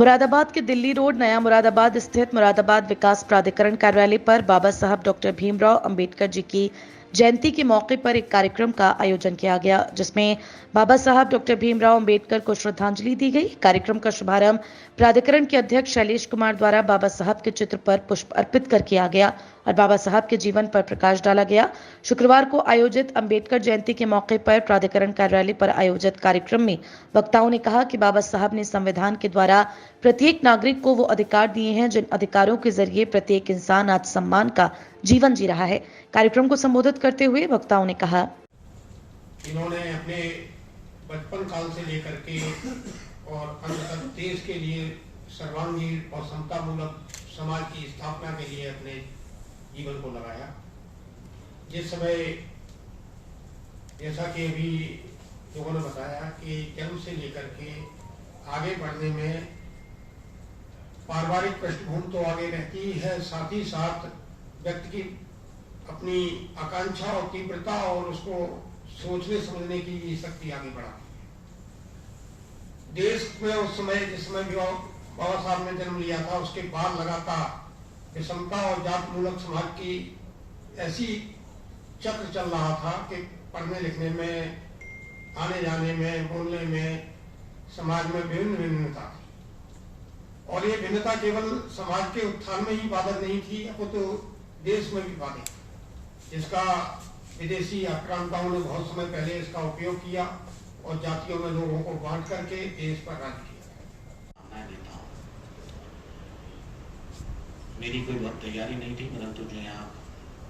मुरादाबाद के दिल्ली रोड नया मुरादाबाद स्थित मुरादाबाद विकास प्राधिकरण कार्यालय पर बाबा साहब डॉक्टर भीमराव अंबेडकर जी की जयंती के मौके पर एक कार्यक्रम का आयोजन किया गया, जिसमें बाबा साहब डॉक्टर भीमराव अंबेडकर को श्रद्धांजलि दी गई। कार्यक्रम का शुभारंभ प्राधिकरण के अध्यक्ष शैलेश कुमार द्वारा बाबा साहब के चित्र पर पुष्प अर्पित कर किया गया और बाबा साहब के जीवन पर प्रकाश डाला गया। शुक्रवार को आयोजित अंबेडकर जयंती के मौके पर प्राधिकरण कार्यालय पर आयोजित कार्यक्रम में वक्ताओं ने कहा कि बाबा साहब ने संविधान के द्वारा प्रत्येक नागरिक को वो अधिकार दिए हैं जिन अधिकारों के जरिए प्रत्येक इंसान आज सम्मान का जीवन जी रहा है। कार्यक्रम को संबोधित करते हुए वक्ताओं ने कहा, इन्होंने अपने बचपन काल से लेकर के और अंत तक देश के लिए सर्वांगीण और समतामूलक समाज की स्थापना के लिए अपने जीवन को लगाया। जिस समय जैसा कि अभी लोगों ने बताया कि जन्म से लेकर के आगे बढ़ने में पारिवारिक पृष्ठभूमि तो आगे रहती है, साथ ही साथ व्यक्ति की अपनी आकांक्षा और तीव्रता और उसको सोचने समझने की शक्ति आगे बढ़ाती है। देश में उस समय जिस समय भी बाबा साहब ने जन्म लिया था, उसके बाद लगातार विषमता और जात मूलक समाज की ऐसी चक्र चल रहा था कि पढ़ने लिखने में, आने जाने में, बोलने में समाज में विभिन्न भिन्नता थी। और ये भिन्नता केवल समाज के उत्थान में ही बाधक नहीं थी, अपितु देश में भी बाधक, जिसका विदेशी आक्रांताओं ने बहुत समय पहले इसका उपयोग किया और जातियों में लोगों को बांट करके देश पर राज किया। मैं देता हूँ, मेरी कोई बहुत तैयारी नहीं थी, परंतु जो यहाँ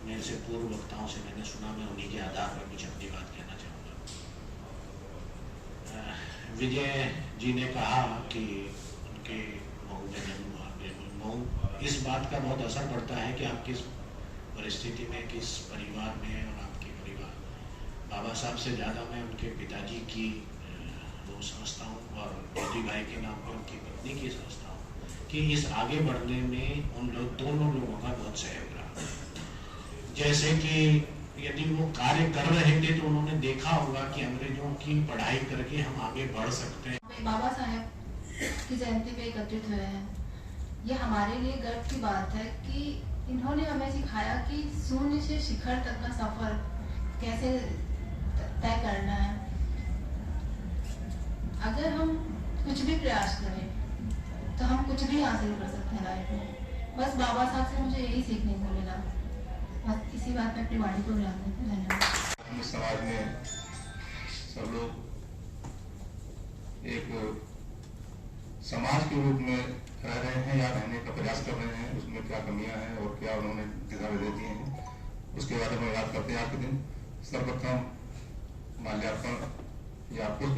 मेरे से पूर्व वक्ताओं से मैंने सुना, मैं उन्हीं के आधार पर कुछ अपनी बात कहना चाहूँगा। विजय जी ने कहा कि उनके मऊ में जन्म हुआ। बिल्कुल मऊ, इस बात का बहुत असर पड़ता है कि आप किस परिस्थिति में, किस परिवार में, और आपके परिवार। बाबा साहब से ज़्यादा मैं उनके पिताजी की वो समझता हूँ और ज्योति भाई के नाम पर उनकी पत्नी की समझता हूँ कि इस आगे बढ़ने में उन लोग दोनों लोगों का बहुत सहयोग रहा। जैसे कि यदि वो कार्य कर रहे थे तो उन्होंने देखा होगा कि अंग्रेजों की पढ़ाई करके हम आगे बढ़ सकते हैं। बाबा साहब की जयंती पे एकत्रित हुए हैं, ये हमारे लिए गर्व की बात है कि इन्होंने हमें सिखाया कि शून्य से शिखर तक का सफर कैसे तय करना है। अगर हम कुछ भी प्रयास करें तो हम कुछ भी हासिल कर सकते हैं लाइफ में। बस बाबा साहब से मुझे यही सीखने को मिला। बस इसी बात पे अपनी वाणी को विराम देते हैं। धन्यवाद। समाज में सब लोग एक समाज के रूप में रह रहे हैं या रहने का प्रयास कर रहे हैं, उसमें क्या कमियां हैं और क्या उन्होंने दिशा दे दिए हैं, उसके बारे में बात करते हैं। आज के दिन सर्वप्रथम माल्यार्पण या पुष्प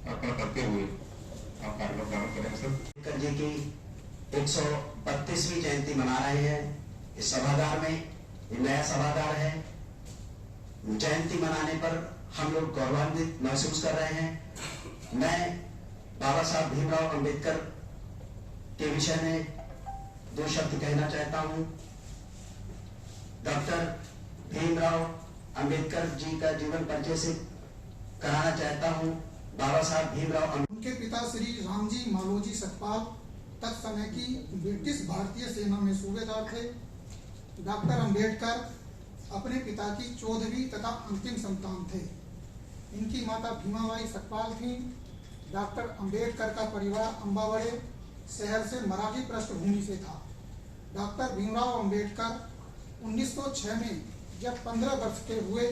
अर्पण करते हुए हम कार्यक्रम प्रारंभ करेंगे। सर अंबेडकर जी की 132वीं जयंती मना रहे हैं इस सभागार में। ये नया सभागार है। जयंती मनाने पर हम लोग गौरवान्वित महसूस कर रहे हैं। मैं बाबा साहब भीमराव अंबेडकर के विषय में 2 शब्द कहना चाहता हूं। डॉक्टर भीमराव अंबेडकर जी का जीवन परिचय से कराना चाहता हूं। बाबा साहब भीमराव उनके पिता श्री रामजी मालोजी सतपाल तत्समय की ब्रिटिश भारतीय सेना में सूबेदार थे। डॉक्टर अंबेडकर अपने पिता की 14वीं तथा अंतिम संतान थे। इनकी माता भीमाबाई सतपाल थीं। डॉक्टर अंबेडकर का परिवार अम्बावड़े शहर से मराठी पृष्ठभूमि से था। डॉक्टर भीमराव अंबेडकर 1906 में जब 15 वर्ष के हुए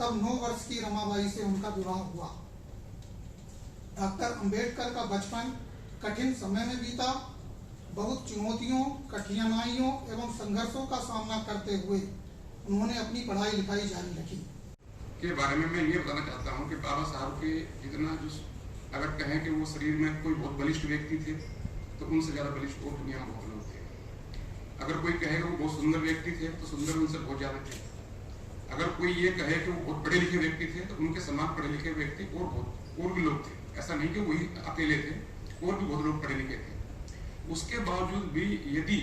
तब 9 वर्ष की रमाबाई से उनका विवाह हुआ। डॉक्टर अंबेडकर का बचपन कठिन समय में बीता। बहुत चुनौतियों, कठिनाइयों एवं संघर्षों का सामना करते हुए उन्होंने अपनी पढ़ाई लिखाई जारी रखी। के बारे में मैं ये बताना चाहता हूँ कि बाबा साहब के जितना जो अगर कहें कि वो शरीर में कोई बहुत बलिष्ठ व्यक्ति थे तो उनसे ज्यादा बलिष्ठ और दुनिया में बहुत लोग थे। अगर कोई कहे कि वो बहुत सुंदर व्यक्ति थे तो सुंदर उनसे बहुत ज्यादा थे। अगर कोई ये कहे कि वो बहुत पढ़े लिखे व्यक्ति थे तो उनके समान पढ़े लिखे व्यक्ति और भी लोग थे। ऐसा नहीं कि वही अकेले थे, और भी बहुत लोग पढ़े लिखे थे। उसके बावजूद भी यदि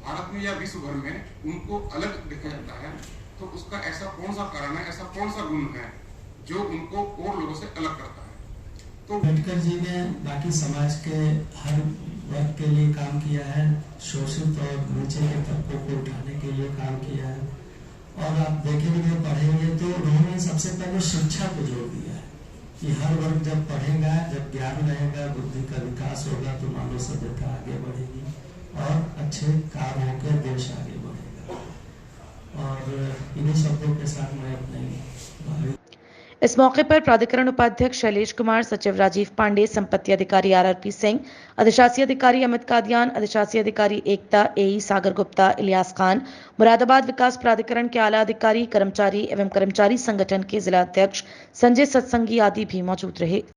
भारत में या विश्व भर में उनको अलग देखा जाता है तो उसका ऐसा कौन सा कारण है, ऐसा कौन सा गुण है जो उनको और लोगों से अलग करता है। तो अम्बेडकर जी ने बाकी समाज के हर वर्ग के लिए काम किया है, शोषित और नीचे के तबकों को उठाने के लिए काम किया है। और आप देखेंगे पढ़ेंगे तो उन्होंने सबसे पहले शिक्षा को जोड़ दिया है कि हर वर्ग जब पढ़ेगा, जब ज्ञान रहेगा, बुद्धि का विकास होगा तो मानव सभ्यता आगे बढ़ेगी और अच्छे काम होकर देश आगे बढ़ेगा। और इन्हीं शब्दों के साथ मैं अपने इस मौके पर प्राधिकरण उपाध्यक्ष शैलेश कुमार, सचिव राजीव पांडे, संपत्ति अधिकारी RRP सिंह, अधिशासी अधिकारी अमित कादियान, अधिशासी अधिकारी एकता, AE सागर गुप्ता, इलियास खान, मुरादाबाद विकास प्राधिकरण के आला अधिकारी, कर्मचारी एवं कर्मचारी संगठन के जिला अध्यक्ष संजय सत्संगी आदि भी मौजूद रहे।